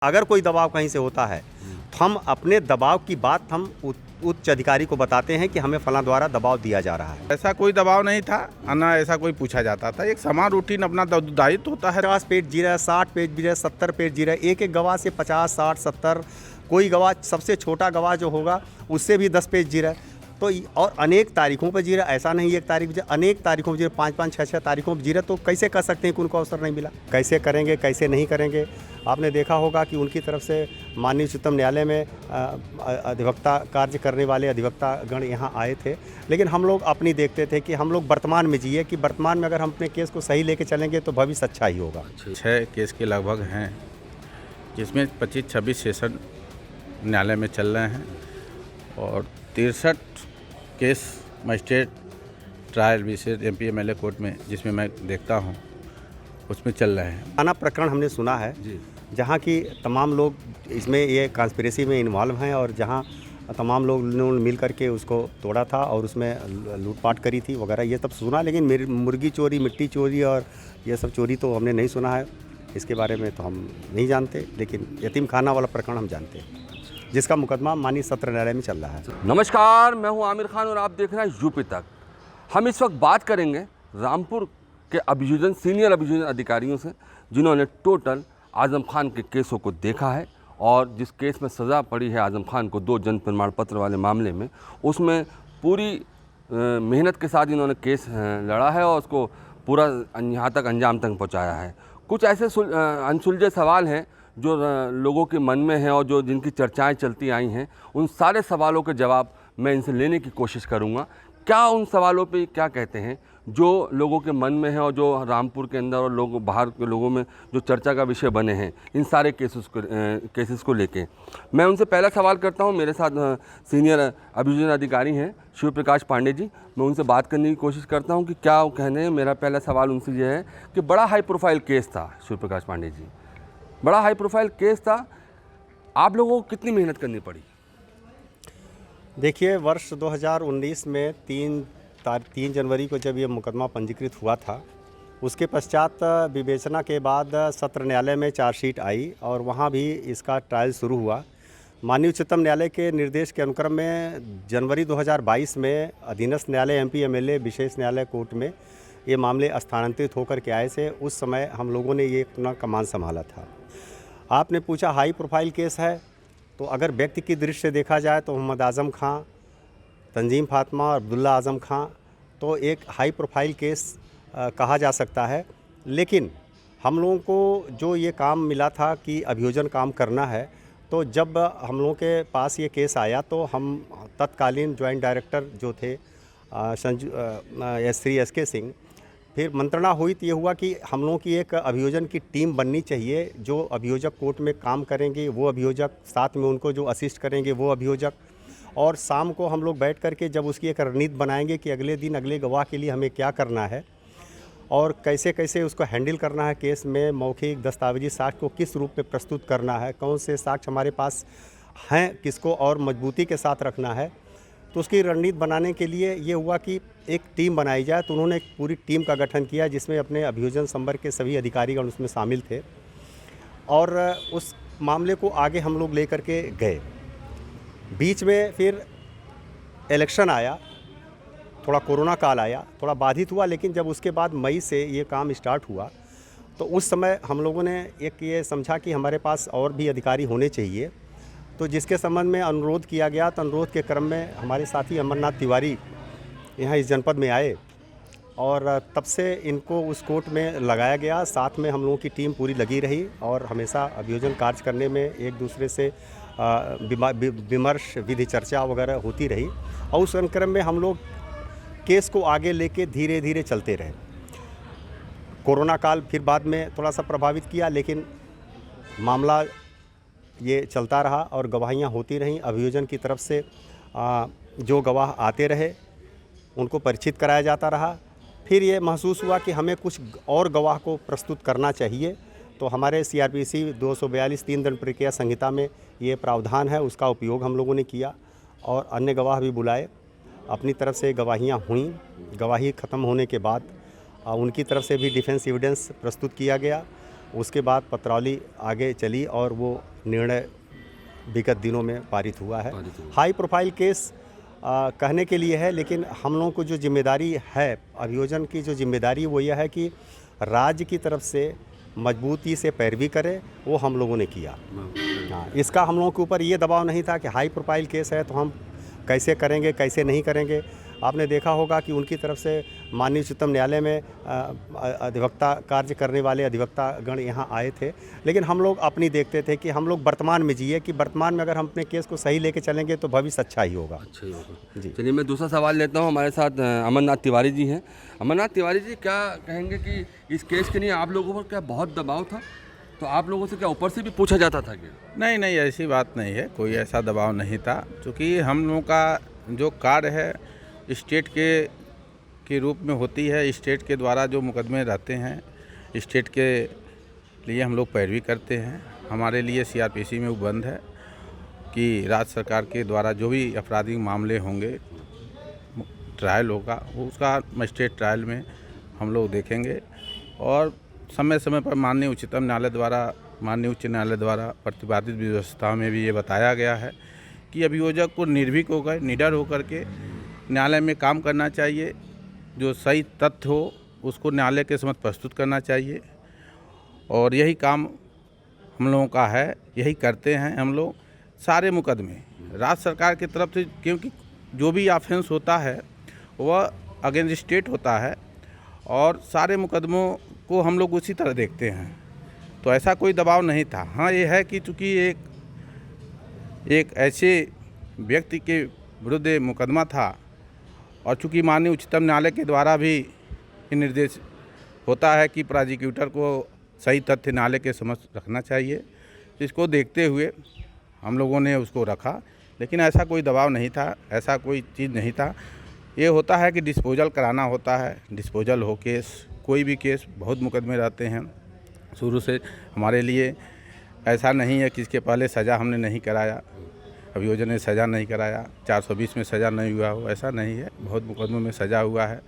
अगर कोई दबाव कहीं से होता है तो हम अपने दबाव की बात हम उच्च अधिकारी को बताते हैं कि हमें फलां द्वारा दबाव दिया जा रहा है। ऐसा कोई दबाव नहीं था, ना ऐसा कोई पूछा जाता था। एक समान रूटीन अपना दायित्व होता है। 50 पेज जी रहा है, 60 पेज जी रहा है, 70 पेज जी रहा है। एक एक गवाह से 50, 60, 70, कोई गवाह सबसे छोटा गवाह जो होगा उससे भी 10 पेज जी रहा है। तो और अनेक तारीखों पर जी रहा, ऐसा नहीं एक तारीख पर, अनेक तारीखों पर जी रहा, 5-5, 6-6 तारीखों पर जी रहा। तो कैसे कर सकते हैं कि उनको अवसर नहीं मिला? कैसे करेंगे, कैसे नहीं करेंगे? आपने देखा होगा कि उनकी तरफ से माननीय उच्चतम न्यायालय में अधिवक्ता कार्य करने वाले अधिवक्ता गण यहाँ आए थे, लेकिन हम लोग अपनी देखते थे कि हम लोग वर्तमान में जिए, कि वर्तमान में अगर हम अपने केस को सही लेके चलेंगे तो भविष्य अच्छा ही होगा। 6 केस के लगभग हैं, जिसमें 25-26 सेशन न्यायालय में चल रहे हैं और 63 केस मजिस्ट्रेट ट्रायल विशेष MP MLA कोर्ट में, जिसमें मैं देखता हूँ, उसमें चल रहे हैं। थाना प्रकरण हमने सुना है जी, जहाँ की तमाम लोग इसमें ये कॉन्स्पिरेसी में इन्वॉल्व हैं और जहाँ तमाम लोग ने मिल करके उसको तोड़ा था और उसमें लूटपाट करी थी वगैरह, ये सब सुना। लेकिन मेरी मुर्गी चोरी, मिट्टी चोरी और ये सब चोरी तो हमने नहीं सुना है। इसके बारे में तो हम नहीं जानते, लेकिन यतीम खाना वाला प्रकरण हम जानते हैं, जिसका मुकदमा माननीय सत्र न्यायालय में चल रहा है। नमस्कार, मैं हूं आमिर खान और आप देख रहे हैं यूपी तक। हम इस वक्त बात करेंगे रामपुर के अभियोजन, सीनियर अभियोजन अधिकारियों से, जिन्होंने टोटल आजम खान के केसों को देखा है और जिस केस में सज़ा पड़ी है आजम खान को 2 जन प्रमाण पत्र वाले मामले में, उसमें पूरी मेहनत के साथ इन्होंने केस लड़ा है और उसको पूरा यहाँ तक अंजाम तक पहुँचाया है। कुछ ऐसे अनसुलझे सवाल हैं जो लोगों के मन में हैं और जो जिनकी चर्चाएं चलती आई हैं, उन सारे सवालों के जवाब मैं इनसे लेने की कोशिश करूंगा। क्या उन सवालों पे क्या कहते हैं जो लोगों के मन में है और जो रामपुर के अंदर और लोग बाहर के लोगों में जो चर्चा का विषय बने हैं इन सारे केसेस को लेके। मैं उनसे पहला सवाल करता हूं। मेरे साथ सीनियर अभियोजन अधिकारी हैं शिव प्रकाश पांडे जी। मैं उनसे बात करने की कोशिश करता हूं कि क्या वो कहने हैं। मेरा पहला सवाल उनसे यह है कि बड़ा हाई प्रोफाइल केस था शिव प्रकाश पांडे जी, बड़ा हाई प्रोफाइल केस था, आप लोगों को कितनी मेहनत करनी पड़ी? देखिए, वर्ष 2019 में 3 जनवरी को जब ये मुकदमा पंजीकृत हुआ था, उसके पश्चात विवेचना के बाद सत्र न्यायालय में चार्जशीट आई और वहाँ भी इसका ट्रायल शुरू हुआ। माननीय उच्चतम न्यायालय के निर्देश के अनुक्रम में जनवरी 2022 में अधीनस्थ न्यायालय MP MLA विशेष न्यायालय कोर्ट में ये मामले स्थानांतरित होकर के आए थे। उस समय हम लोगों ने ये अपना कमान संभाला था। आपने पूछा हाई प्रोफाइल केस है, तो अगर व्यक्ति की दृष्टि से देखा जाए तो मोहम्मद आज़म खां, तंजीम फातिमा और अब्दुल्ला आज़म खां तो एक हाई प्रोफाइल केस कहा जा सकता है। लेकिन हम लोगों को जो ये काम मिला था कि अभियोजन काम करना है, तो जब हम लोगों के पास ये केस आया तो हम तत्कालीन जॉइंट डायरेक्टर जो थे श्री SK सिंह, फिर मंत्रणा हुई तो ये हुआ कि हम लोगों की एक अभियोजन की टीम बननी चाहिए। जो अभियोजक कोर्ट में काम करेंगे वो अभियोजक, साथ में उनको जो असिस्ट करेंगे वो अभियोजक, और शाम को हम लोग बैठ कर के जब उसकी एक रणनीति बनाएंगे कि अगले दिन अगले गवाह के लिए हमें क्या करना है और कैसे कैसे उसको हैंडल करना है, केस में मौखिक दस्तावेजी साक्ष्य को किस रूप में प्रस्तुत करना है, कौन से साक्ष्य हमारे पास हैं, किसको और मजबूती के साथ रखना है। तो उसकी रणनीति बनाने के लिए ये हुआ कि एक टीम बनाई जाए। तो उन्होंने एक पूरी टीम का गठन किया जिसमें अपने अभियोजन संवर्ग के सभी अधिकारीगण उसमें शामिल थे और उस मामले को आगे हम लोग लेकर के गए। बीच में फिर इलेक्शन आया, थोड़ा कोरोना काल आया, थोड़ा बाधित हुआ, लेकिन जब उसके बाद मई से ये काम स्टार्ट हुआ तो उस समय हम लोगों ने एक ये समझा कि हमारे पास और भी अधिकारी होने चाहिए। तो जिसके संबंध में अनुरोध किया गया, तो अनुरोध के क्रम में हमारे साथी अमरनाथ तिवारी यहाँ इस जनपद में आए और तब से इनको उस कोर्ट में लगाया गया। साथ में हम लोगों की टीम पूरी लगी रही और हमेशा अभियोजन कार्य करने में एक दूसरे से विमर्श, विधि चर्चा वगैरह होती रही और उस क्रम में हम लोग केस को आगे लेके धीरे धीरे चलते रहे। कोरोना काल फिर बाद में थोड़ा सा प्रभावित किया, लेकिन मामला ये चलता रहा और गवाहियाँ होती रहीं। अभियोजन की तरफ से जो गवाह आते रहे उनको परिचित कराया जाता रहा। फिर ये महसूस हुआ कि हमें कुछ और गवाह को प्रस्तुत करना चाहिए, तो हमारे CRPC 242 3 दंड प्रक्रिया संहिता में ये प्रावधान है, उसका उपयोग हम लोगों ने किया और अन्य गवाह भी बुलाए। अपनी तरफ से गवाहियाँ हुईं। गवाही ख़त्म होने के बाद उनकी तरफ से भी डिफेंस एविडेंस प्रस्तुत किया गया उसके बाद पत्रौली आगे चली और वो निर्णय विगत दिनों में पारित हुआ है। हाई प्रोफाइल केस कहने के लिए है, लेकिन हम लोगों को जो जिम्मेदारी है, अभियोजन की जो जिम्मेदारी वो यह है कि राज्य की तरफ से मजबूती से पैरवी करें, वो हम लोगों ने किया। हाँ, इसका हम लोगों के ऊपर ये दबाव नहीं था कि हाई प्रोफाइल केस है तो हम कैसे करेंगे कैसे नहीं करेंगे। आपने देखा होगा कि उनकी तरफ से माननीय उच्चतम न्यायालय में अधिवक्ता कार्य करने वाले अधिवक्ता गण यहाँ आए थे, लेकिन हम लोग अपनी देखते थे कि हम लोग वर्तमान में जिए, कि वर्तमान में अगर हम अपने केस को सही लेके चलेंगे तो भविष्य अच्छा ही होगा। अच्छा ही होगा जी। चलिए मैं दूसरा सवाल लेता हूँ। हमारे साथ अमरनाथ तिवारी जी हैं। अमरनाथ तिवारी जी, क्या कहेंगे कि इस केस के लिए आप लोगों पर क्या बहुत दबाव था? तो आप लोगों से क्या ऊपर से भी पूछा जाता था क्या? नहीं नहीं, ऐसी बात नहीं है, कोई ऐसा दबाव नहीं था। क्योंकि हम लोगों का जो कार्य है स्टेट के रूप में होती है। स्टेट के द्वारा जो मुकदमे रहते हैं, स्टेट के लिए हम लोग पैरवी करते हैं। हमारे लिए CRPC में उपबंध है कि राज्य सरकार के द्वारा जो भी आपराधिक मामले होंगे, ट्रायल होगा, वो उसका मजिस्ट्रेट ट्रायल में हम लोग देखेंगे। और समय समय पर माननीय उच्चतम न्यायालय द्वारा, माननीय उच्च न्यायालय द्वारा प्रतिपादित व्यवस्था में भी ये बताया गया है कि अभियोजक को निर्भीक होकर, निडर होकर के न्यायालय में काम करना चाहिए। जो सही तथ्य हो उसको न्यायालय के समक्ष प्रस्तुत करना चाहिए, और यही काम हम लोगों का है, यही करते हैं हम लोग। सारे मुकदमे राज्य सरकार की तरफ से, क्योंकि जो भी ऑफेंस होता है वह अगेंस्ट स्टेट होता है, और सारे मुकदमों को हम लोग उसी तरह देखते हैं। तो ऐसा कोई दबाव नहीं था। हाँ, ये है कि चूँकि एक ऐसे व्यक्ति के विरुद्ध मुकदमा था, और चूँकि माननीय उच्चतम न्यायालय के द्वारा भी ये निर्देश होता है कि प्रोसिक्यूटर को सही तथ्य न्यायालय के समक्ष रखना चाहिए, इसको देखते हुए हम लोगों ने उसको रखा। लेकिन ऐसा कोई दबाव नहीं था, ऐसा कोई चीज़ नहीं था। ये होता है कि डिस्पोजल कराना होता है, डिस्पोजल हो केस, कोई भी केस, बहुत मुकदमे रहते हैं। शुरू से हमारे लिए ऐसा नहीं है कि इसके पहले सज़ा हमने नहीं कराया, अभियोजन ने सज़ा नहीं कराया, 420 में सज़ा नहीं हुआ हो, ऐसा नहीं है। बहुत मुकदमों में सज़ा हुआ है,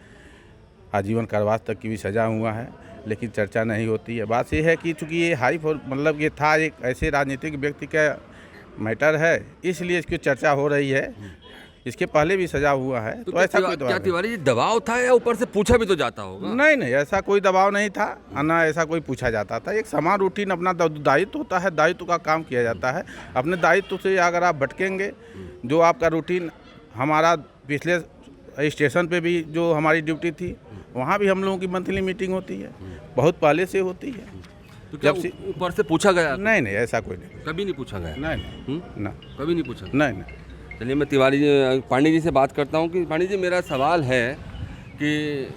आजीवन कारावास तक की भी सज़ा हुआ है, लेकिन चर्चा नहीं होती है। बात ये है कि चूँकि ये मतलब ये था एक ऐसे राजनीतिक व्यक्ति का मैटर है, इसलिए इसकी चर्चा हो रही है। इसके पहले भी सजा हुआ है, तो ऐसा कोई क्या तिवारी जी दबाव था, या ऊपर से पूछा भी तो जाता होगा? नहीं नहीं, ऐसा कोई दबाव नहीं था, ना ऐसा कोई पूछा जाता था। एक समान रूटीन अपना दायित्व होता है, दायित्व का काम किया जाता है। अपने दायित्व से अगर आप भटकेंगे, जो आपका रूटीन, हमारा पिछले स्टेशन पे भी जो हमारी ड्यूटी थी, वहाँ भी हम लोगों की मंथली मीटिंग होती है, बहुत पहले से होती है। तो क्या ऊपर से पूछा गया? नहीं नहीं, ऐसा कोई नहीं, कभी नहीं पूछा गया? नहीं ना, कभी नहीं पूछा? नहीं नहीं। चलिए मैं तिवारी जी, पांडे जी से बात करता हूँ कि पांडे जी, मेरा सवाल है कि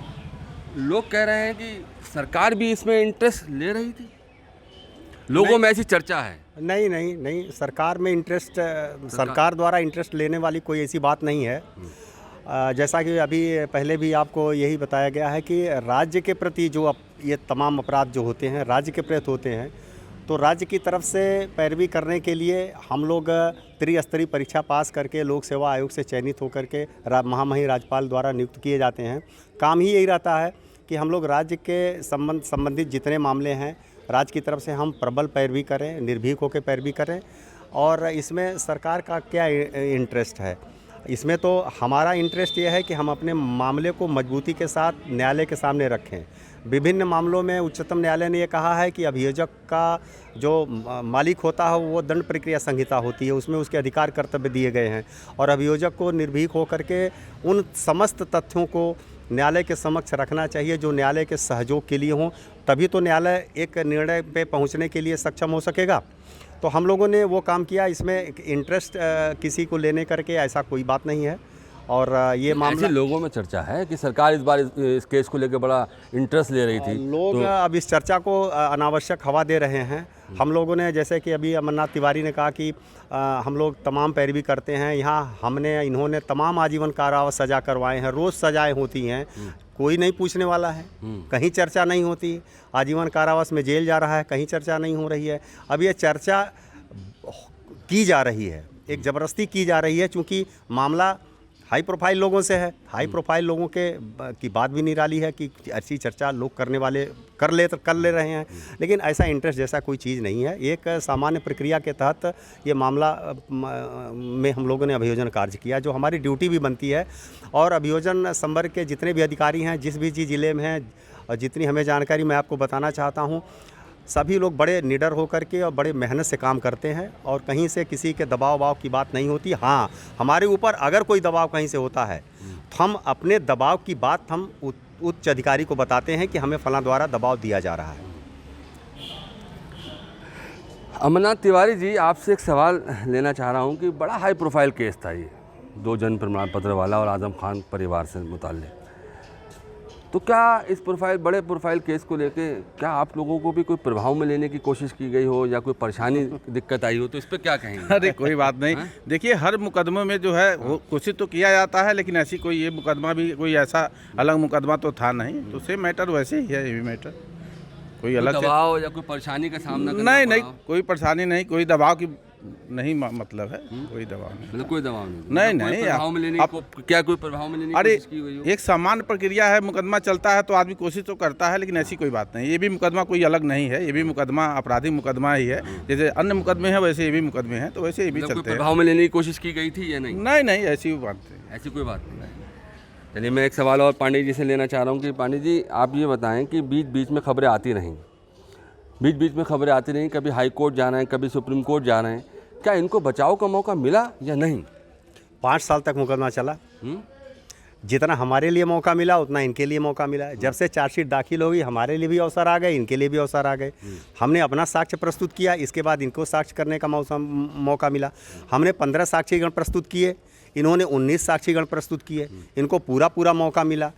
लोग कह रहे हैं कि सरकार भी इसमें इंटरेस्ट ले रही थी, लोगों में ऐसी चर्चा है। नहीं नहीं नहीं, सरकार में इंटरेस्ट, सरकार द्वारा इंटरेस्ट लेने वाली कोई ऐसी बात नहीं है। जैसा कि अभी पहले भी आपको यही बताया गया है कि राज्य के प्रति जो ये तमाम अपराध जो होते हैं राज्य के प्रति होते हैं, तो राज्य की तरफ से पैरवी करने के लिए हम लोग त्रिस्तरीय परीक्षा पास करके लोक सेवा आयोग से चयनित होकर के महामहिम राज्यपाल द्वारा नियुक्त किए जाते हैं। काम ही यही रहता है कि हम लोग राज्य के संबंधित जितने मामले हैं, राज्य की तरफ से हम प्रबल पैरवी करें, निर्भीक होकर पैरवी करें। और इसमें सरकार का क्या इंटरेस्ट है? इसमें तो हमारा इंटरेस्ट ये है कि हम अपने मामले को मजबूती के साथ न्यायालय के सामने रखें। विभिन्न मामलों में उच्चतम न्यायालय ने ये कहा है कि अभियोजक का जो मालिक होता है वो दंड प्रक्रिया संहिता होती है, उसमें उसके अधिकार कर्तव्य दिए गए हैं, और अभियोजक को निर्भीक होकर के उन समस्त तथ्यों को न्यायालय के समक्ष रखना चाहिए जो न्यायालय के सहयोग के लिए हों, तभी तो न्यायालय एक निर्णय पे पहुंचने के लिए सक्षम हो सकेगा। तो हम लोगों ने वो काम किया। इसमें इंटरेस्ट किसी को लेने करके ऐसा कोई बात नहीं है। और ये मामला, लोगों में चर्चा है कि सरकार इस बार इस केस को लेकर बड़ा इंटरेस्ट ले रही थी, लोग अब इस चर्चा को अनावश्यक हवा दे रहे हैं। हम लोगों ने, जैसे कि अभी अमरनाथ तिवारी ने कहा कि हम लोग तमाम पैरवी करते हैं, यहाँ इन्होंने तमाम आजीवन कारावास सजा करवाए हैं, रोज़ सजाएं होती हैं, कोई नहीं पूछने वाला है, कहीं चर्चा नहीं होती। आजीवन कारावास में जेल जा रहा है, कहीं चर्चा नहीं हो रही है। अब ये चर्चा की जा रही है, एक ज़बरदस्ती की जा रही है, चूँकि मामला हाई प्रोफाइल लोगों से है। हाई प्रोफाइल लोगों की बात भी निराली है कि ऐसी चर्चा लोग करने वाले कर ले रहे हैं, लेकिन ऐसा इंटरेस्ट जैसा कोई चीज़ नहीं है। एक सामान्य प्रक्रिया के तहत ये मामला में हम लोगों ने अभियोजन कार्य किया, जो हमारी ड्यूटी भी बनती है। और अभियोजन संवर्ग के जितने भी अधिकारी हैं, जिस भी ज़िले में हैं, और जितनी हमें जानकारी मैं आपको बताना चाहता हूँ, सभी लोग बड़े निडर होकर के और बड़े मेहनत से काम करते हैं, और कहीं से किसी के दबाव की बात नहीं होती। हाँ, हमारे ऊपर अगर कोई दबाव कहीं से होता है तो हम अपने दबाव की बात हम उच्च अधिकारी को बताते हैं कि हमें फलां द्वारा दबाव दिया जा रहा है। अमरनाथ तिवारी जी, आपसे एक सवाल लेना चाह रहा हूँ कि बड़ा हाई प्रोफाइल केस था ये, 2 जन्म प्रमाण पत्र वाला और आजम खान परिवार से मुताल्लिक़। तो क्या इस बड़े प्रोफाइल केस को लेके क्या आप लोगों को भी कोई प्रभाव में लेने की कोशिश की गई हो या कोई परेशानी दिक्कत आई हो, तो इस पर क्या कहेंगे? अरे कोई बात नहीं। देखिए, हर मुकदमे में जो है वो कोशिश तो किया जाता है, लेकिन ऐसी कोई ये मुकदमा भी कोई ऐसा अलग मुकदमा तो था नहीं। तो सेम मैटर वैसे ही है, ये भी मैटर कोई अलग दबाव या कोई परेशानी का सामना नहीं, कोई परेशानी नहीं, कोई दबाव की नहीं मतलब है, कोई दबाव नहीं। मतलब कोई दबाव नहीं। प्रभाव में लेने क्या कोई प्रभाव में लेने की कोशिश की गई हो? एक सामान्य प्रक्रिया है, मुकदमा चलता है तो आदमी कोशिश तो करता है, लेकिन ऐसी कोई बात नहीं। ये भी मुकदमा कोई अलग नहीं है, ये भी मुकदमा आपराधिक मुकदमा ही है। जैसे अन्य मुकदमे हैं वैसे ये भी मुकदमे हैं, तो वैसे ये भी चलते हैं। प्रभाव में लेने की कोशिश की गई थी या नहीं? नहीं, ऐसी बात नहीं, ऐसी कोई बात नहीं। चलिए, मैं एक सवाल और पांडे जी से लेना चाह रहा हूँ कि पांडे जी, आप ये बताएं कि बीच में खबरें आती रहीं, कभी हाई कोर्ट जा रहे हैं, कभी सुप्रीम कोर्ट जा रहे हैं, क्या इनको बचाव का मौका मिला या नहीं? 5 साल तक मुकदमा चला। जितना हमारे लिए मौका मिला उतना इनके लिए मौका मिला। जब से चार्जशीट दाखिल होगी, हमारे लिए भी अवसर आ गए, इनके लिए भी अवसर आ गए। हमने अपना साक्ष्य प्रस्तुत किया, इसके बाद इनको साक्ष्य करने का मौका मिला। हमने 15 साक्षीगण प्रस्तुत किए, इन्होंने 19 साक्षीगण प्रस्तुत किए। इनको पूरा मौका मिला।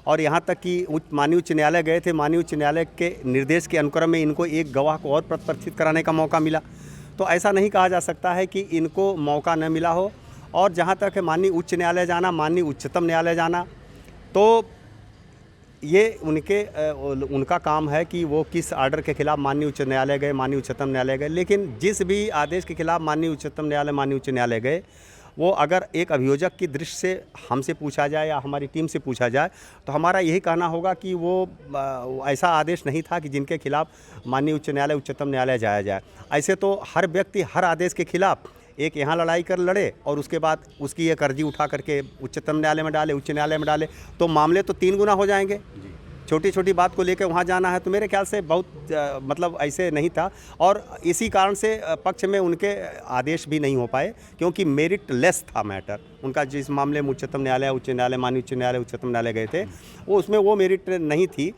और यहाँ तक कि माननीय उच्च न्यायालय गए थे, माननीय उच्च न्यायालय के निर्देश के अनुक्रम में इनको एक गवाह को और प्रतिपक्षित कराने का मौका मिला। तो ऐसा नहीं कहा जा सकता है कि इनको मौका न मिला हो। और जहाँ तक है माननीय उच्च न्यायालय जाना, माननीय उच्चतम न्यायालय जाना, तो ये उनका काम है कि वो किस आर्डर के खिलाफ माननीय उच्च न्यायालय गए, माननीय उच्चतम न्यायालय गए। लेकिन जिस भी आदेश के खिलाफ माननीय उच्चतम न्यायालय, माननीय उच्च न्यायालय गए, वो अगर एक अभियोजक की दृष्टि से हमसे पूछा जाए या हमारी टीम से पूछा जाए, तो हमारा यही कहना होगा कि वो ऐसा आदेश नहीं था कि जिनके खिलाफ माननीय उच्च न्यायालय, उच्चतम न्यायालय जाया जाए। ऐसे तो हर व्यक्ति हर आदेश के खिलाफ एक यहाँ लड़ाई कर लड़े और उसके बाद उसकी एक अर्जी उठा करके उच्चतम न्यायालय में डाले, उच्च न्यायालय में डाले, तो मामले तो 3 गुना हो जाएंगे। छोटी छोटी बात को लेकर वहाँ जाना है, तो मेरे ख्याल से बहुत मतलब ऐसे नहीं था। और इसी कारण से पक्ष में उनके आदेश भी नहीं हो पाए, क्योंकि मेरिट लेस था मैटर उनका। जिस मामले में उच्चतम न्यायालय, उच्च न्यायालय, माननीय उच्च न्यायालय, उच्चतम न्यायालय गए थे, वो उसमें वो मेरिट नहीं थी,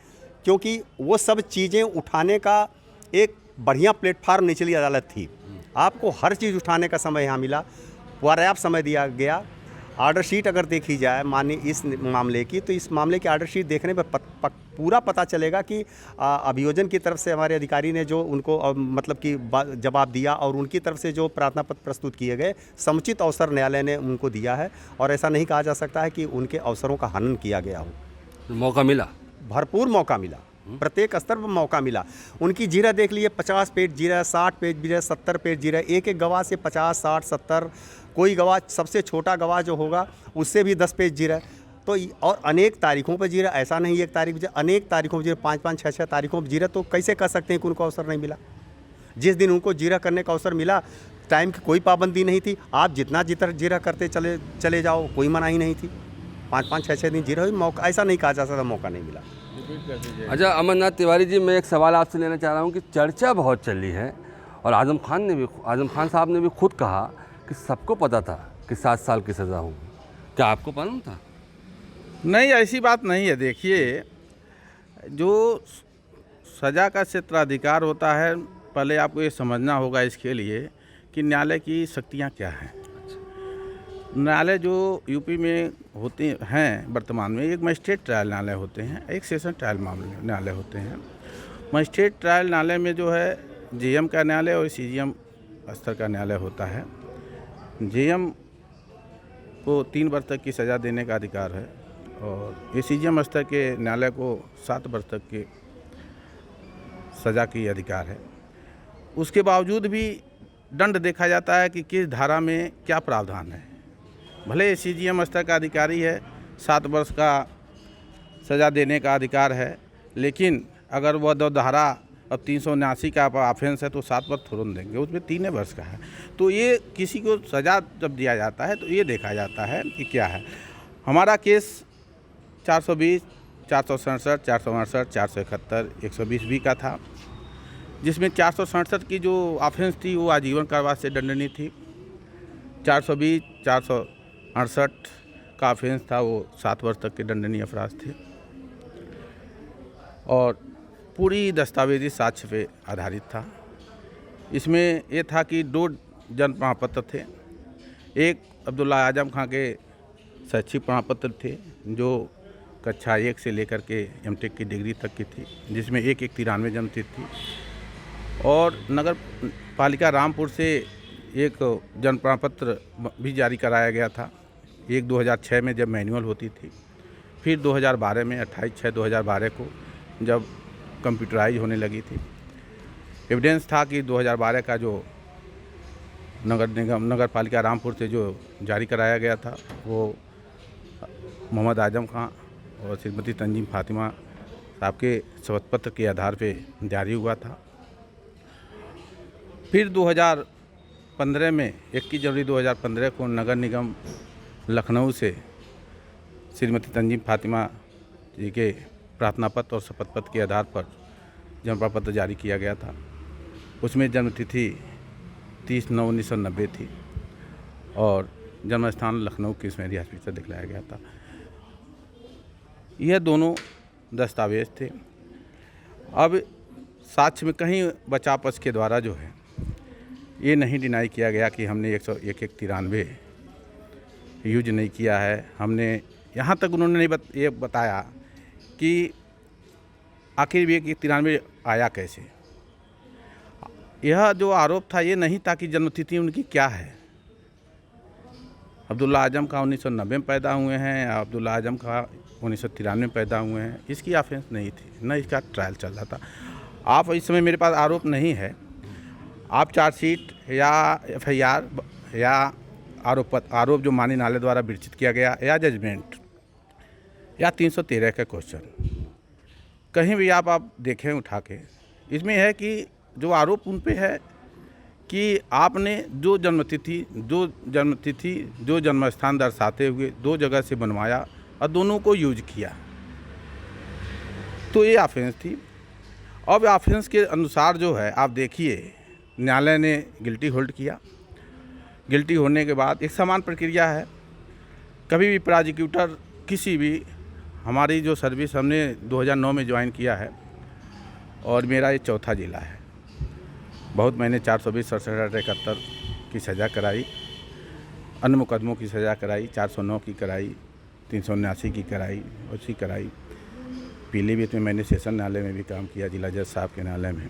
क्योंकि वो सब चीज़ें उठाने का एक बढ़िया प्लेटफार्म निचली अदालत थी। आपको हर चीज़ उठाने का समय यहाँ मिला, पर्याप्त समय दिया गया। आर्डर शीट अगर देखी जाए माननीय इस मामले की, तो इस मामले की आर्डर शीट देखने पर पूरा पता चलेगा कि अभियोजन की तरफ से हमारे अधिकारी ने जो उनको मतलब कि जवाब दिया, और उनकी तरफ से जो प्रार्थना पत्र प्रस्तुत किए गए, समुचित अवसर न्यायालय ने उनको दिया है। और ऐसा नहीं कहा जा सकता है कि उनके अवसरों का हनन किया गया हो। मौका मिला, भरपूर मौका मिला, प्रत्येक स्तर पर मौका मिला। उनकी जीरा देख लिए, 50 पेज जीरा, 60 पेज जीरा, 70 पेज जीरा, एक गवाह से 50, 60, 70, कोई गवाह सबसे छोटा गवाह जो होगा उससे भी 10 पेज जीरा। तो और अनेक तारीखों पर जीरा, ऐसा नहीं एक तारीख पर, अनेक तारीखों पर जीरा, 5-5, 6-6 तारीखों पर जीरा। तो कैसे कह सकते हैं कि उनको अवसर नहीं मिला? जिस दिन उनको जीरा करने का अवसर मिला, टाइम की कोई पाबंदी नहीं थी, आप जितना जीरा करते चले जाओ, कोई मनाही नहीं थी। 5-5, 6-6 दिन जीरा हुई, मौका ऐसा नहीं कहा जा सकता मौका नहीं मिला। अच्छा अमरनाथ तिवारी जी, मैं एक सवाल आपसे लेना चाह रहा हूँ कि चर्चा बहुत चली है, और आजम खान साहब ने भी खुद कहा कि सबको पता था कि 7 साल की सज़ा होगी। क्या आपको मालूम था? नहीं, ऐसी बात नहीं है। देखिए, जो सज़ा का क्षेत्राधिकार होता है, पहले आपको ये समझना होगा इसके लिए कि न्यायालय की शक्तियाँ क्या हैं। न्यायालय जो यूपी में होते हैं वर्तमान में, एक मजिस्ट्रेट ट्रायल न्यायालय होते हैं, एक सेशन ट्रायल मामले न्यायालय होते हैं। मजिस्ट्रेट ट्रायल न्यायालय में जो है जीएम का न्यायालय और सीजीएम स्तर का न्यायालय होता है। जीएम को 3 वर्ष तक की सज़ा देने का अधिकार है, और एसीजीएम स्तर के न्यायालय को 7 वर्ष तक की सज़ा की अधिकार है। उसके बावजूद भी दंड देखा जाता है कि किस धारा में क्या प्रावधान है। भले CGM स्तर का अधिकारी है, 7 वर्ष का सज़ा देने का अधिकार है, लेकिन अगर वह धारा अब 379 का ऑफेंस है तो 7 वर्ष थोड़ा देंगे, उसमें 3 वर्ष का है। तो ये किसी को सज़ा जब दिया जाता है तो ये देखा जाता है कि क्या है। हमारा केस 420, 467, 468, 471, 120 भी का था, जिसमें 467 की जो ऑफेंस थी वो आजीवन कारावास से दंडनीय थी। 420, 468 का ऑफेंस था वो 7 वर्ष तक के दंडनीय अपराध थे और पूरी दस्तावेजी साक्ष्य पे आधारित था। इसमें ये था कि 2 जन्म प्रमाण पत्र थे। एक अब्दुल्ला आजम खां के शैक्षिक प्रमाण पत्र थे जो कक्षा 1 से लेकर के M.Tech की डिग्री तक की थी, जिसमें एक 93 जन्मतिथि थी। और नगर पालिका रामपुर से एक जन्म प्रमाण पत्र भी जारी कराया गया था। एक 2006 में जब मैनुअल होती थी, फिर 2012 में 28/6/2012 को जब कंप्यूटराइज होने लगी थी। एविडेंस था कि 2012 का जो नगर पालिका रामपुर से जो जारी कराया गया था वो मोहम्मद आजम खां और श्रीमती तंजीम फातिमा साहब के शपथ पत्र के आधार पे जारी हुआ था। फिर 2015 में 21 जनवरी 2015 को नगर निगम लखनऊ से श्रीमती तंजीम फातिमा जी के प्रार्थना पत्र और शपथ पत्र के आधार पर जन्म प्रमाण पत्र जारी किया गया था। उसमें जन्मतिथि 30/9/1990 थी और जन्म स्थान लखनऊ की स्मृति हॉस्पिटल दिखलाया गया था। यह दोनों दस्तावेज थे। अब साक्ष्य में कहीं बचाव पक्ष के द्वारा जो है ये नहीं डिनाई किया गया कि हमने 101-93 यूज नहीं किया है। हमने यहाँ तक उन्होंने ये बताया कि आखिर 193 आया कैसे। यह जो आरोप था ये नहीं था कि जन्मतिथि उनकी क्या है। अब्दुल्ला आजम खां 1990 में पैदा हुए हैं, अब्दुल्ला आजम खां 1993 में पैदा हुए हैं। इसकी ऑफेंस नहीं थी, न इसका ट्रायल चल रहा था। आप इस समय मेरे पास आरोप नहीं है, आप चार्जशीट या FIR या आरोप जो माननीय न्यायालय द्वारा विरचित किया गया या जजमेंट या 313 का क्वेश्चन कहीं भी आप देखें उठा के, इसमें है कि जो आरोप उन पे है कि आपने जो जन्मतिथि जो जन्म स्थान दर्शाते हुए 2 जगह से बनवाया और दोनों को यूज किया, तो ये ऑफेंस थी। अब ऑफेंस के अनुसार जो है आप देखिए न्यायालय ने गिल्टी होल्ड किया। गिल्टी होने के बाद एक समान प्रक्रिया है। कभी भी प्रोसिक्यूटर किसी भी, हमारी जो सर्विस हमने 2009 में ज्वाइन किया है और मेरा ये 4था ज़िला है। बहुत मैंने 420, 67, 71 की सज़ा कराई, अन्य मुकदमों की सज़ा कराई, 409 की कराई, 379 की कराई, उसकी कराई। पीलीभीत में मैंने सेशन न्यायालय में भी काम किया, जिला जज साहब के न्यायालय में।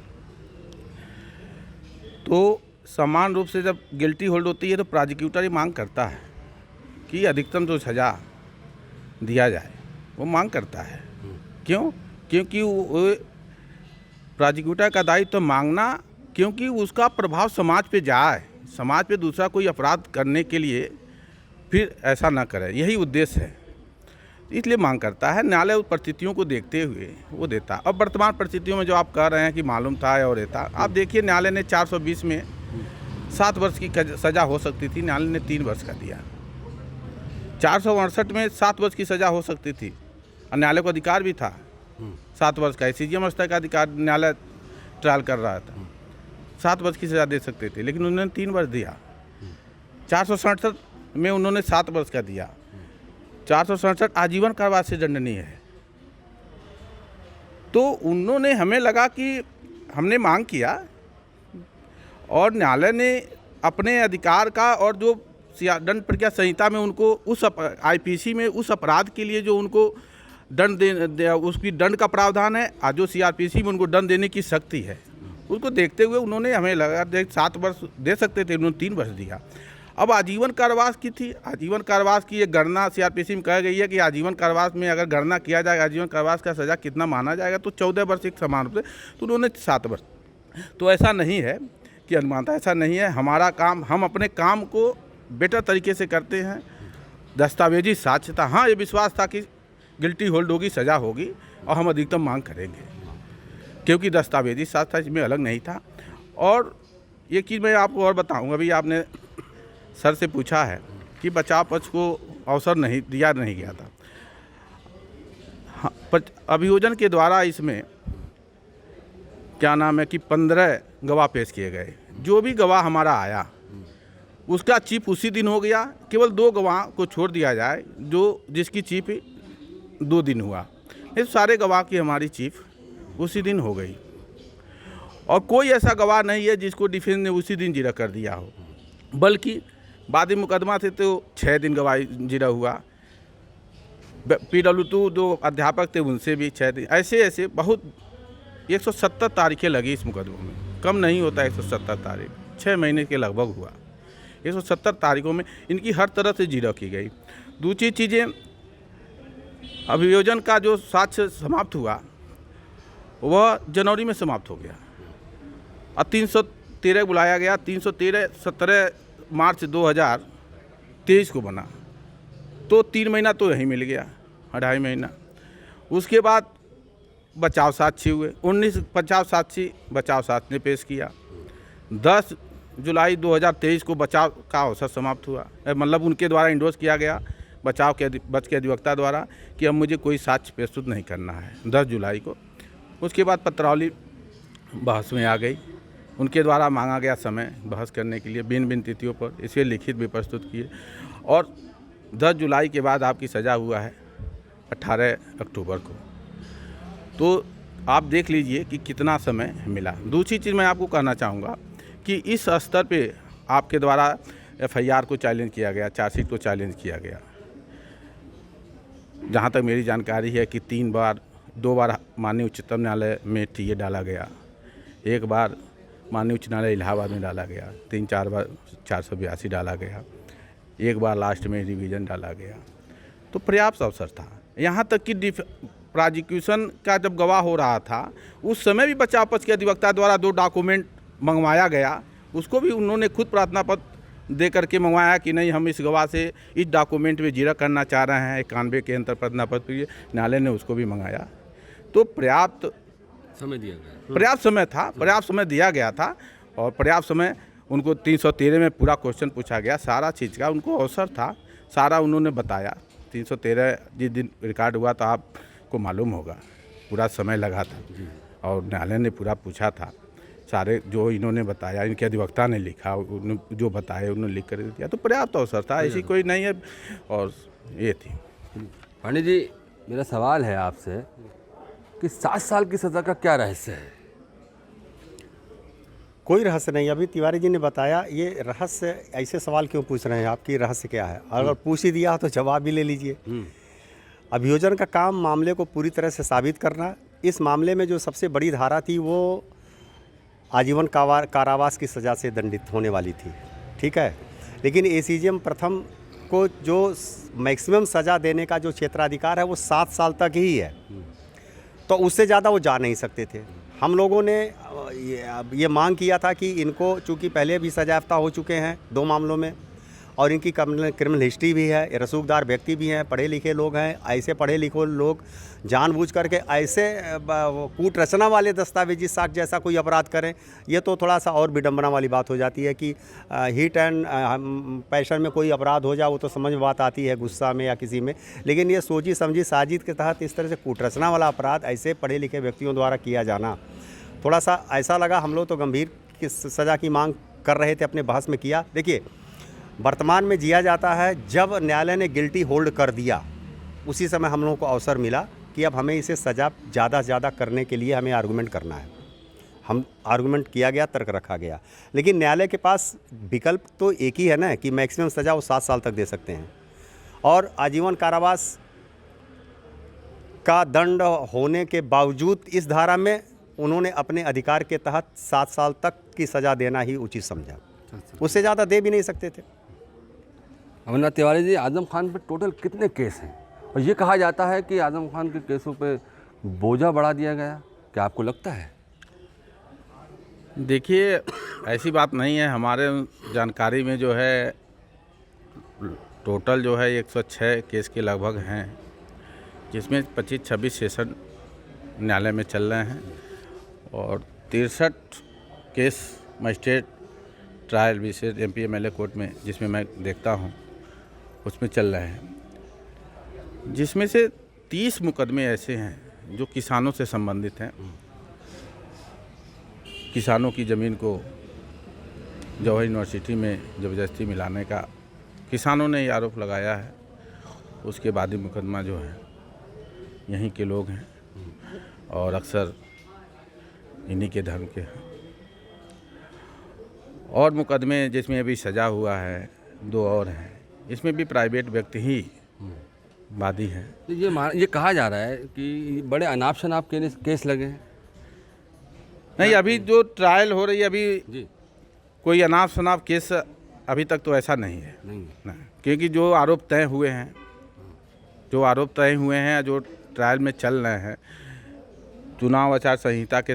तो समान रूप से जब गिल्टी होल्ड होती है तो प्रोसिक्यूटर ये मांग करता है कि अधिकतम जो सज़ा दिया जाए, वो मांग करता है। क्यों? क्योंकि वो प्रोसिक्यूटर का दायित्व तो मांगना, क्योंकि उसका प्रभाव समाज पे जाए, समाज पे दूसरा कोई अपराध करने के लिए फिर ऐसा ना करे, यही उद्देश्य है। इसलिए मांग करता है। न्यायालय उस परिस्थितियों को देखते हुए वो देता। अब वर्तमान परिस्थितियों में जो आप कह रहे हैं कि मालूम था और ये था, आप देखिए न्यायालय ने 420 में 7 वर्ष की सज़ा हो सकती थी, न्यायालय ने 3 वर्ष का दिया। 468 में 7 वर्ष की सज़ा हो सकती थी और न्यायालय को अधिकार भी था 7 वर्ष का। CGM स्तर का अधिकार न्यायालय ट्रायल कर रहा था, 7 वर्ष की सज़ा दे सकते थे, लेकिन उन्होंने 3 वर्ष दिया। 467 में उन्होंने 7 वर्ष का दिया। 467 आजीवन कारावास से दंडनीय है। तो उन्होंने, हमें लगा कि हमने मांग किया और न्यायालय ने अपने अधिकार का, और जो दंड प्रक्रिया संहिता में उनको उस IPC में उस अपराध के लिए जो उनको दंड उसकी दंड का प्रावधान है, आज जो CRPC में उनको दंड देने की शक्ति है, उसको देखते हुए उन्होंने, हमें लगा 7 वर्ष दे सकते थे, उन्होंने 3 वर्ष दिया। अब आजीवन कारावास की थी। आजीवन कारावास की एक गणना CRPC में कही गई है कि आजीवन कारावास में अगर गणना किया जाएगा आजीवन कारावास का सज़ा कितना माना जाएगा, तो 14 वर्ष एक समान रूप से, तो उन्होंने 7 वर्ष। तो ऐसा नहीं है कि अनुमानता, ऐसा नहीं है। हमारा काम, हम अपने काम को बेटर तरीके से करते हैं दस्तावेजी साक्ष्य था। हाँ, ये विश्वास था कि गिल्टी होल्ड होगी, सज़ा होगी और हम अधिकतम मांग करेंगे, क्योंकि दस्तावेजी साक्ष्य था, इसमें अलग नहीं था। और ये चीज़ मैं आपको और बताऊँ, अभी आपने सर से पूछा है कि बचाव पक्ष को अवसर नहीं दिया नहीं गया था। हाँ, पर अभियोजन के द्वारा इसमें क्या नाम है कि 15 गवाह पेश किए गए। जो भी गवाह हमारा आया उसका चीफ उसी दिन हो गया, केवल 2 गवाह को छोड़ दिया जाए जिसकी चीफ 2 दिन हुआ। ये सारे गवाह की हमारी चीफ उसी दिन हो गई, और कोई ऐसा गवाह नहीं है जिसको डिफेंस ने उसी दिन जिरह कर दिया हो, बल्कि वादी मुकदमा थे तो 6 दिन गवाही जिरह हुआ। PW2 जो अध्यापक थे उनसे भी 6 दिन, ऐसे बहुत 170 तारीखें लगी इस मुकदमे में। कम नहीं होता 170 तारीख, 6 महीने के लगभग हुआ। 170 तारीखों में इनकी हर तरह से जिरह की गई। दूसरी चीज़ें, अभियोजन का जो साक्ष्य समाप्त हुआ वह जनवरी में समाप्त हो गया और 313 बुलाया गया। 313 17 मार्च 2023 को बना, तो 3 महीना तो यहीं मिल गया, 2.5 महीना। उसके बाद बचाव साक्षी हुए, 19 बचाव साक्षी ने पेश किया। 10 जुलाई 2023 को बचाव का अवसर समाप्त हुआ, मतलब उनके द्वारा इंडोर्स किया गया बच के अधिवक्ता द्वारा कि अब मुझे कोई साक्ष्य प्रस्तुत नहीं करना है, 10 जुलाई को। उसके बाद पत्रावली बहस में आ गई, उनके द्वारा मांगा गया समय बहस करने के लिए भिन्न तिथियों पर, इसे लिखित भी प्रस्तुत किए। और 10 जुलाई के बाद आपकी सज़ा हुआ है 18 अक्टूबर को। तो आप देख लीजिए कि कितना समय मिला। दूसरी चीज़ मैं आपको कहना चाहूँगा कि इस स्तर पे आपके द्वारा FIR को चैलेंज किया गया, चार्जशीट को चैलेंज किया गया। जहाँ तक मेरी जानकारी है कि 2 बार माननीय उच्चतम न्यायालय में TA डाला गया, 1 बार माननीय उच्च न्यायालय इलाहाबाद में डाला गया, 3-4 बार 482 डाला गया, 1 बार लास्ट में रिवीजन डाला गया। तो पर्याप्त अवसर था। यहाँ तक कि प्रोसिक्यूशन का जब गवाह हो रहा था उस समय भी बचाव पक्ष के अधिवक्ता द्वारा 2 डॉक्यूमेंट मंगवाया गया, उसको भी उन्होंने खुद प्रार्थना पत्र दे करके मंगवाया कि नहीं, हम इस गवाह से इस डॉक्यूमेंट में जिरह करना चाह रहे हैं 91 के अंतर प्रार्थना पत्र। न्यायालय ने उसको भी मंगाया। तो पर्याप्त समय दिया गया, पर्याप्त समय था, पर्याप्त समय दिया गया था। और पर्याप्त समय उनको 313 में पूरा क्वेश्चन पूछा गया, सारा चीज़ का उनको अवसर था, सारा उन्होंने बताया। 313 जिस दिन रिकॉर्ड हुआ था आपको मालूम होगा, पूरा समय लगा था और न्यायालय ने पूरा पूछा था। सारे जो इन्होंने बताया, इनके अधिवक्ता ने लिखा, जो बताए उन्होंने लिख कर दिया। तो पर्याप्त अवसर था, ऐसी कोई नहीं है। और ये थी। पांडे जी, मेरा सवाल है आपसे कि 7 साल की सज़ा का क्या रहस्य है? कोई रहस्य नहीं। अभी तिवारी जी ने बताया। ये रहस्य, ऐसे सवाल क्यों पूछ रहे हैं आप कि रहस्य क्या है? अगर पूछ ही दिया तो जवाब भी ले लीजिए। अभियोजन का काम मामले को पूरी तरह से साबित करना। इस मामले में जो सबसे बड़ी धारा थी वो आजीवन कारावास की सज़ा से दंडित होने वाली थी, ठीक है। लेकिन ACGM प्रथम को जो मैक्सिमम सज़ा देने का जो क्षेत्राधिकार है वो 7 साल तक ही है, तो उससे ज़्यादा वो जा नहीं सकते थे। हम लोगों ने ये मांग किया था कि इनको, चूँकि पहले भी सजायाफ्ता हो चुके हैं 2 मामलों में और इनकी क्रिमिनल हिस्ट्री भी है, रसूखदार व्यक्ति भी हैं, पढ़े लिखे लोग हैं। ऐसे पढ़े लिखे लोग जानबूझ करके ऐसे कूट रचना वाले दस्तावेजी साक्ष्य जैसा कोई अपराध करें, ये तो थोड़ा सा और विडंबना वाली बात हो जाती है। कि हीट एंड पैशन में कोई अपराध हो जाए वो तो समझ में बात आती है, गुस्सा में या किसी में। लेकिन ये सोची समझी साजिश के तहत इस तरह से कूट रचना वाला अपराध ऐसे पढ़े लिखे व्यक्तियों द्वारा किया जाना, थोड़ा सा ऐसा लगा। हम लोग तो गंभीर की सज़ा की मांग कर रहे थे, अपने बहस में किया। देखिए, वर्तमान में जिया जाता है, जब न्यायालय ने गिल्टी होल्ड कर दिया उसी समय हम लोगों को अवसर मिला कि अब हमें इसे सज़ा ज़्यादा से ज़्यादा करने के लिए हमें आर्गूमेंट करना है। हम आर्गूमेंट किया गया, तर्क रखा गया। लेकिन न्यायालय के पास विकल्प तो एक ही है ना कि मैक्सिमम सज़ा वो 7 साल तक दे सकते हैं, और आजीवन कारावास का दंड होने के बावजूद इस धारा में उन्होंने अपने अधिकार के तहत 7 साल तक की सज़ा देना ही उचित समझा। उससे ज़्यादा दे भी नहीं सकते थे। अमरनाथ तिवारी जी, आजम खान पर टोटल कितने केस हैं? और ये कहा जाता है कि आजम खान के केसों पे बोझा बढ़ा दिया गया, क्या आपको लगता है? देखिए, ऐसी बात नहीं है। हमारे जानकारी में जो है टोटल जो है 106 केस के लगभग हैं, जिसमें 25-26 सेशन न्यायालय में चल रहे हैं और 63 केस मजिस्ट्रेट ट्रायल विशेष MP MLA कोर्ट में, जिसमें मैं देखता हूं, उसमें चल रहे हैं, जिसमें से 30 मुकदमे ऐसे हैं जो किसानों से संबंधित हैं। किसानों की ज़मीन को जवाहर यूनिवर्सिटी में ज़बरदस्ती मिलाने का किसानों ने ये आरोप लगाया है। उसके बाद ही मुकदमा जो है यहीं के लोग हैं और अक्सर इन्हीं के धर्म के हैं। और मुकदमे जिसमें अभी सजा हुआ है 2 और हैं, इसमें भी प्राइवेट व्यक्ति ही वादी हैं। ये कहा जा रहा है कि बड़े अनाप शनाप केस लगे हैं। नहीं, अभी जो ट्रायल हो रही है अभी जी, कोई अनाप शनाप केस अभी तक तो ऐसा नहीं है। नहीं, क्योंकि जो आरोप तय हुए हैं, जो ट्रायल में चल रहे हैं, चुनाव आचार संहिता के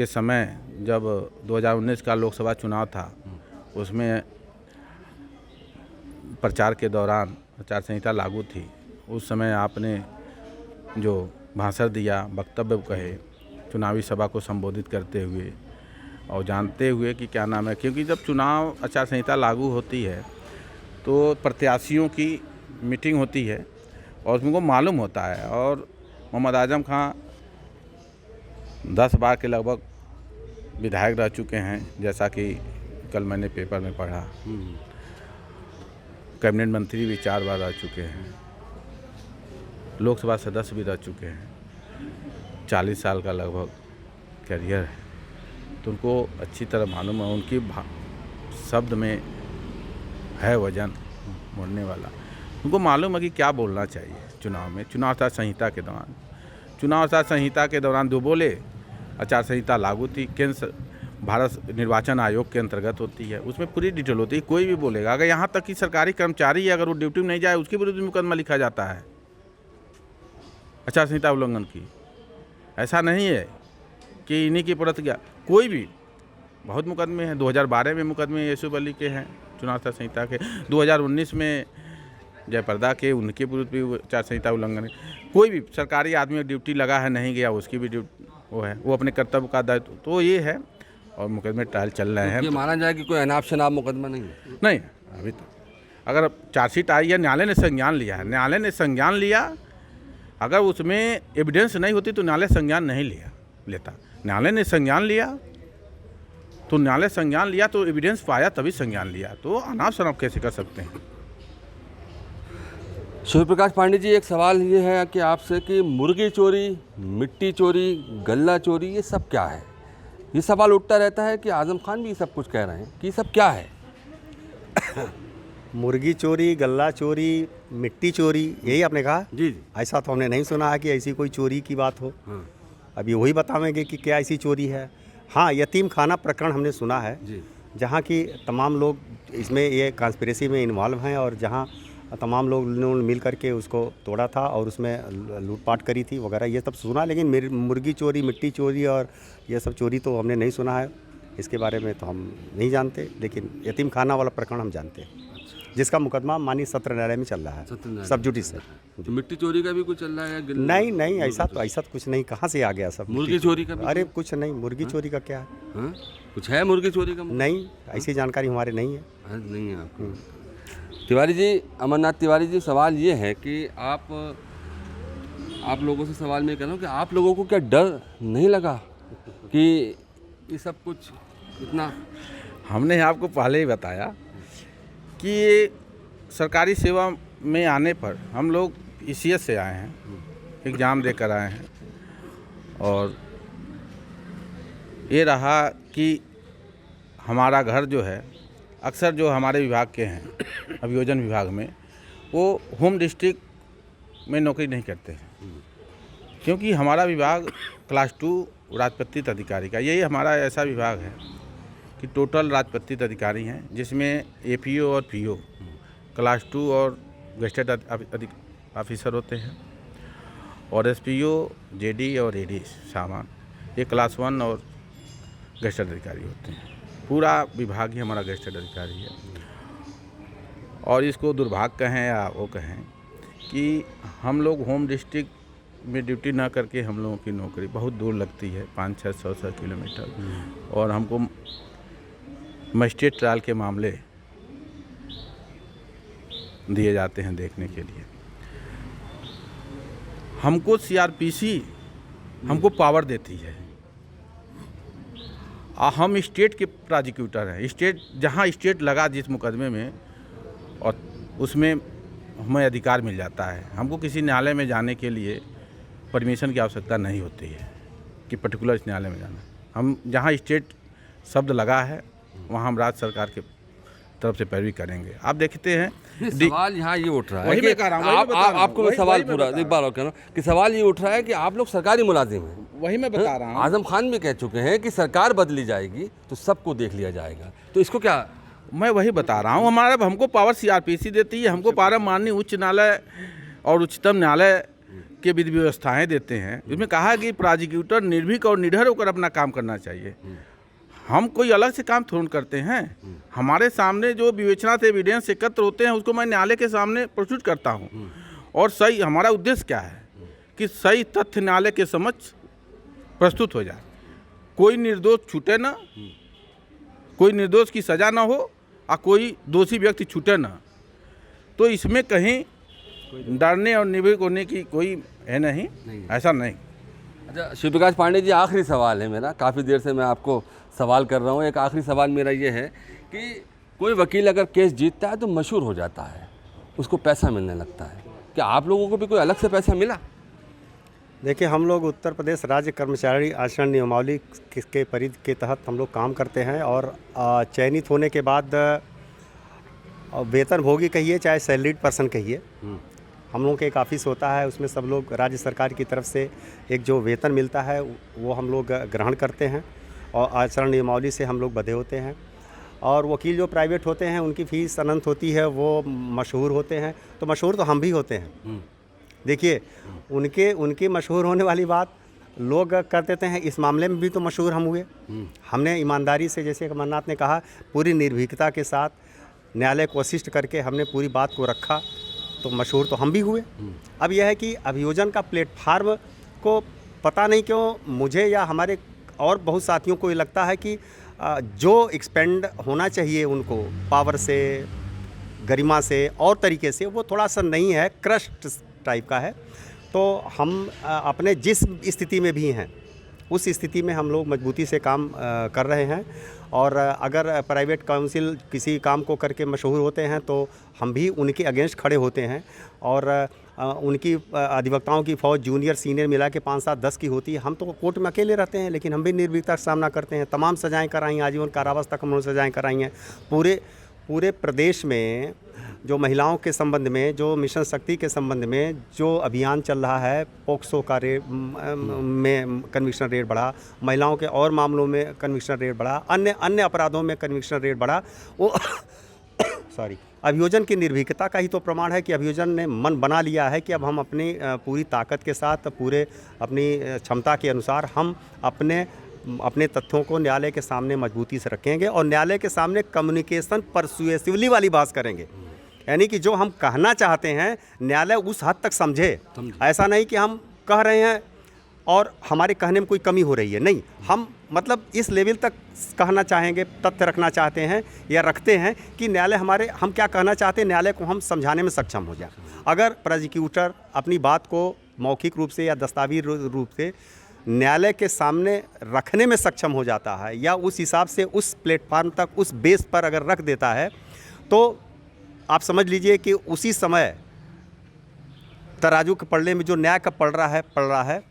समय जब 2019 का लोकसभा चुनाव था, उसमें प्रचार के दौरान आचार संहिता लागू थी। उस समय आपने जो भाषण दिया, वक्तव्य कहे चुनावी सभा को संबोधित करते हुए, और जानते हुए कि क्या नाम है, क्योंकि जब चुनाव आचार संहिता लागू होती है तो प्रत्याशियों की मीटिंग होती है और उनको मालूम होता है। और मोहम्मद आजम खां 10 बार के लगभग विधायक रह चुके हैं, जैसा कि कल मैंने पेपर में पढ़ा। कैबिनेट मंत्री भी 4 बार रह चुके हैं, लोकसभा सदस्य भी रह चुके हैं। 40 साल का लगभग करियर है, तो उनको अच्छी तरह मालूम है। उनकी शब्द में है वजन बोलने वाला। उनको मालूम है कि क्या बोलना चाहिए चुनाव में। चुनाव आचार संहिता के दौरान जो बोले, आचार संहिता लागू थी, केंद्र भारत निर्वाचन आयोग के अंतर्गत होती है, उसमें पूरी डिटेल होती है। कोई भी बोलेगा, अगर यहाँ तक कि सरकारी कर्मचारी है, अगर वो ड्यूटी में नहीं जाए, उसके विरुद्ध मुकदमा लिखा जाता है आचार संहिता उल्लंघन की। ऐसा नहीं है कि इन्हीं की परत गया, कोई भी बहुत मुकदमे हैं। 2012 में मुकदमे यूसुफ अली के हैं चुनाव आचार संहिता के, 2019 में जयप्रदा के, उनके विरुद्ध भी आचार संहिता उल्लंघन। कोई भी सरकारी आदमी ड्यूटी लगा है, नहीं गया, उसकी भी वो है, वो अपने कर्तव्य का दायित्व, तो ये है। और मुकदमे ट्रायल चल रहे हैं। ये माना जाए कि कोई अनाप शनाप मुकदमा नहीं है। नहीं, अभी तो अगर चार्जशीट आई है, न्यायालय ने संज्ञान लिया है, अगर उसमें एविडेंस नहीं होती तो न्यायालय संज्ञान नहीं लेता। न्यायालय ने संज्ञान लिया तो एविडेंस पाया तभी संज्ञान लिया, तो अनाप शनाप कैसे कर सकते हैं। सूर्य प्रकाश पांडे जी, एक सवाल ये है कि आपसे कि मुर्गी चोरी, मिट्टी चोरी, गल्ला चोरी, ये सब क्या है? ये सवाल उठता रहता है कि आजम खान भी सब कुछ कह रहे हैं कि ये सब क्या है। मुर्गी चोरी, गल्ला चोरी, मिट्टी चोरी, यही आपने कहा? जी जी। ऐसा तो हमने नहीं सुना है कि ऐसी कोई चोरी की बात हो। अभी वही बतावेंगे कि क्या ऐसी चोरी है। हाँ, यतीम खाना प्रकरण हमने सुना है जी, जहाँ की तमाम लोग इसमें ये कॉन्स्पिरेसी में इन्वॉल्व हैं और जहाँ तमाम लोग ने मिल करके उसको तोड़ा था और उसमें लूटपाट करी थी वगैरह, ये सब सुना। लेकिन मुर्गी चोरी, मिट्टी चोरी और ये सब चोरी तो हमने नहीं सुना है। इसके बारे में तो हम नहीं जानते, लेकिन यतीम खाना वाला प्रकरण हम जानते हैं, जिसका मुकदमा माननीय सत्र न्यायालय में चल रहा है, सब जुडिस से। तो मिट्टी चोरी का भी कुछ चल रहा है? नहीं, ऐसा तो कुछ नहीं। कहाँ से आ गया सब? मुर्गी चोरी का भी? अरे कुछ नहीं, मुर्गी चोरी का क्या है? कुछ है मुर्गी चोरी का? नहीं, ऐसी जानकारी हमारे नहीं है। नहीं है आपको। तिवारी जी, अमरनाथ तिवारी जी, सवाल ये है कि आप लोगों से सवाल मैं कर रहा हूँ कि आप लोगों को क्या डर नहीं लगा कि ये सब कुछ इतना? हमने आपको पहले ही बताया कि ये सरकारी सेवा में आने पर हम लोग ECS से आए हैं, एग्ज़ाम देकर आए हैं, और ये रहा कि हमारा घर जो है, अक्सर जो हमारे विभाग के हैं, अभियोजन विभाग में, वो होम डिस्ट्रिक्ट में नौकरी नहीं करते हैं, क्योंकि हमारा विभाग क्लास 2 राजपत्रित अधिकारी का, यही हमारा ऐसा विभाग है कि टोटल राजपत्रित अधिकारी हैं, जिसमें APO और PO क्लास 2 और गेस्टेड ऑफिसर होते हैं, और SPO, JD और AD सामान, ये क्लास 1 और गेस्टेड अधिकारी होते हैं। पूरा विभाग ही हमारा गेस्टेड अधिकारी है। और इसको दुर्भाग्य कहें या वो कहें कि हम लोग होम डिस्ट्रिक्ट में ड्यूटी ना करके हम लोगों की नौकरी बहुत दूर लगती है, 500-600 किलोमीटर, और हमको मजिस्ट्रेट ट्रायल के मामले दिए जाते हैं देखने के लिए। हमको सीआरपीसी हमको पावर देती है। हम स्टेट के प्रोसिक्यूटर हैं, स्टेट जहाँ स्टेट लगा जिस मुकदमे में और उसमें हमें अधिकार मिल जाता है। हमको किसी न्यायालय में जाने के लिए परमिशन की आवश्यकता नहीं होती है कि पर्टिकुलर इस न्यायालय में जाना। हम जहाँ स्टेट शब्द लगा है वहाँ हम राज्य सरकार के तरफ से पैरवी करेंगे। आप देखते हैं सवाल यहाँ ये उठ रहा है वही कि मैं कह रहा हूँ, वही मैं बता रहा हूँ, आपको मैं वही- सवाल वही मैं पूरा बता एक बार और कह रहा हूँ कि सवाल ये उठ रहा है कि आप लोग सरकारी मुलाजिम हैं। वही मैं बता रहा हूँ। आजम खान भी कह चुके हैं कि सरकार बदली जाएगी तो सबको देख लिया जाएगा, तो इसको क्या? मैं वही बता रहा हूँ, हमको पावर सीआरपीसी देती है, हमको पावर माननीय उच्च न्यायालय और उच्चतम न्यायालय के विधि व्यवस्थाएं देते हैं। इसमें कहा है कि प्रोसिक्यूटर निर्भीक और निडर होकर अपना काम करना चाहिए। हम कोई अलग से काम थोड़ा करते हैं। हमारे सामने जो विवेचना से एविडेंस एकत्र होते हैं उसको मैं न्यायालय के सामने प्रस्तुत करता हूँ, और सही हमारा उद्देश्य क्या है कि सही तथ्य न्यायालय के समक्ष प्रस्तुत हो जाए, कोई निर्दोष छूटे ना, कोई निर्दोष की सज़ा ना हो और कोई दोषी व्यक्ति छूटे ना। तो इसमें कहीं डरने और निर्भीक होने की कोई है नहीं, ऐसा नहीं। अच्छा शिव प्रकाश पांडे जी, आखिरी सवाल है मेरा, काफ़ी देर से मैं आपको सवाल कर रहा हूँ। एक आखिरी सवाल मेरा ये है कि कोई वकील अगर केस जीतता है तो मशहूर हो जाता है, उसको पैसा मिलने लगता है, क्या आप लोगों को भी कोई अलग से पैसा मिला? देखिए, हम लोग उत्तर प्रदेश राज्य कर्मचारी आचरण नियमावली के परिधि के तहत हम लोग काम करते हैं, और चयनित होने के बाद वेतन भोगी कहिए चाहे सैलरीड पर्सन कहिए, हम लोगों के एक ऑफिस होता है, उसमें सब लोग राज्य सरकार की तरफ से एक जो वेतन मिलता है वो हम लोग ग्रहण करते हैं, और आचरण नियमावली से हम लोग बंधे होते हैं। और वकील जो प्राइवेट होते हैं उनकी फ़ीस अनंत होती है, वो मशहूर होते हैं, तो मशहूर तो हम भी होते हैं। देखिए, उनके मशहूर होने वाली बात लोग कर देते हैं, इस मामले में भी तो मशहूर हम हुए। हमने ईमानदारी से, जैसे अमरनाथ ने कहा, पूरी निर्भीकता के साथ न्यायालय को असिस्ट करके हमने पूरी बात को रखा, तो मशहूर तो हम भी हुए। अब यह है कि अभियोजन का प्लेटफार्म को पता नहीं क्यों मुझे या हमारे और बहुत साथियों को ये लगता है कि जो एक्सपेंड होना चाहिए उनको पावर से, गरिमा से और तरीके से, वो थोड़ा सा नहीं है, क्रस्ट टाइप का है। तो हम अपने जिस स्थिति में भी हैं उस स्थिति में हम लोग मजबूती से काम कर रहे हैं, और अगर प्राइवेट काउंसिल किसी काम को करके मशहूर होते हैं तो हम भी उनके अगेंस्ट खड़े होते हैं, और उनकी अधिवक्ताओं की फ़ौज जूनियर सीनियर मिला के 5, 7, 10 की होती है। हम तो कोर्ट में अकेले रहते हैं, लेकिन हम भी निर्भीकता का सामना करते हैं। तमाम सज़ाएँ कराई हैं, आजीवन कारावास तक हमने सज़ाएँ कराई हैं। पूरे प्रदेश में जो महिलाओं के संबंध में, जो मिशन शक्ति के संबंध में जो अभियान चल रहा है, पोक्सो का रेट में कन्विक्शन रेट बढ़ा, महिलाओं के और मामलों में कन्विक्शन रेट बढ़ा, अन्य अपराधों में कन्विक्शन रेट बढ़ा, वो अभियोजन की निर्भीकता का ही तो प्रमाण है कि अभियोजन ने मन बना लिया है कि अब हम अपनी पूरी ताकत के साथ, पूरे अपनी क्षमता के अनुसार हम अपने तथ्यों को न्यायालय के सामने मजबूती से रखेंगे, और न्यायालय के सामने कम्युनिकेशन परसुएसिवली वाली बात करेंगे। यानी कि जो हम कहना चाहते हैं न्यायालय उस हद तक समझे। ऐसा नहीं कि हम कह रहे हैं और हमारे कहने में कोई कमी हो रही है, नहीं, हम मतलब इस लेवल तक कहना चाहेंगे, तथ्य रखना चाहते हैं या रखते हैं कि न्यायालय हम क्या कहना चाहते हैं न्यायालय को हम समझाने में सक्षम हो जाए। अगर प्रोसिक्यूटर अपनी बात को मौखिक रूप से या दस्तावेजी रूप से न्यायालय के सामने रखने में सक्षम हो जाता है, या उस हिसाब से उस प्लेटफार्म तक, उस बेस पर अगर रख देता है, तो आप समझ लीजिए कि उसी समय तराजू के पलड़े में जो न्याय का पड़ रहा है,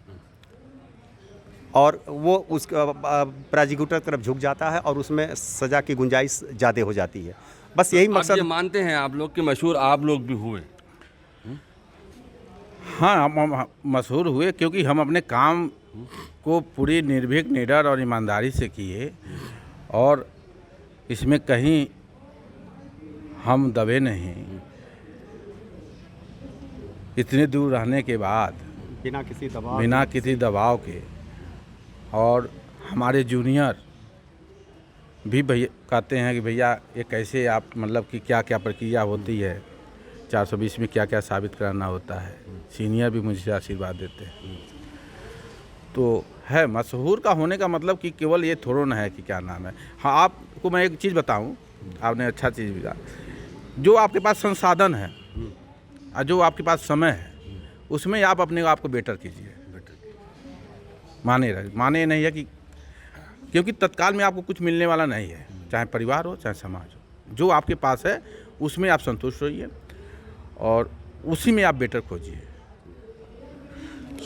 और वो उस प्रोसिक्यूटर की तरफ झुक जाता है, और उसमें सज़ा की गुंजाइश ज़्यादा हो जाती है। बस यही मकसद। ये मानते हैं आप लोग कि मशहूर आप लोग भी हुए? हाँ, हम मशहूर हुए क्योंकि हम अपने काम को पूरी निर्भीक, निडर और ईमानदारी से किए, और इसमें कहीं हम दबे नहीं। इतने दूर रहने के बाद बिना किसी दबाव के, और हमारे जूनियर भी भैया कहते हैं कि भैया ये कैसे आप मतलब कि क्या क्या प्रक्रिया होती है, 420 में क्या क्या साबित कराना होता है। सीनियर भी मुझे आशीर्वाद देते हैं। तो है मशहूर का होने का मतलब कि केवल ये थोड़ा ना है कि क्या नाम है। हाँ, आपको मैं एक चीज़ बताऊं, आपने अच्छा चीज़ भी कहा, जो आपके पास संसाधन है और जो आपके पास समय है उसमें आप अपने आप को बेटर कीजिए। माने नहीं है कि क्योंकि तत्काल में आपको कुछ मिलने वाला नहीं है, चाहे परिवार हो चाहे समाज हो। जो आपके पास है उसमें आप संतुष्ट होइए और उसी में आप बेटर खोजिए।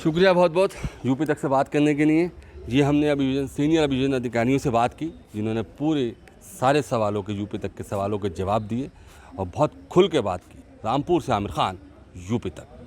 शुक्रिया बहुत बहुत यूपी तक से बात करने के लिए। ये हमने अभियोजन सीनियर अभियोजन अधिकारियों से बात की जिन्होंने पूरे सारे सवालों के यूपी तक के सवालों के जवाब दिए और बहुत खुल के बात की। रामपुर से आमिर खान, यूपी तक।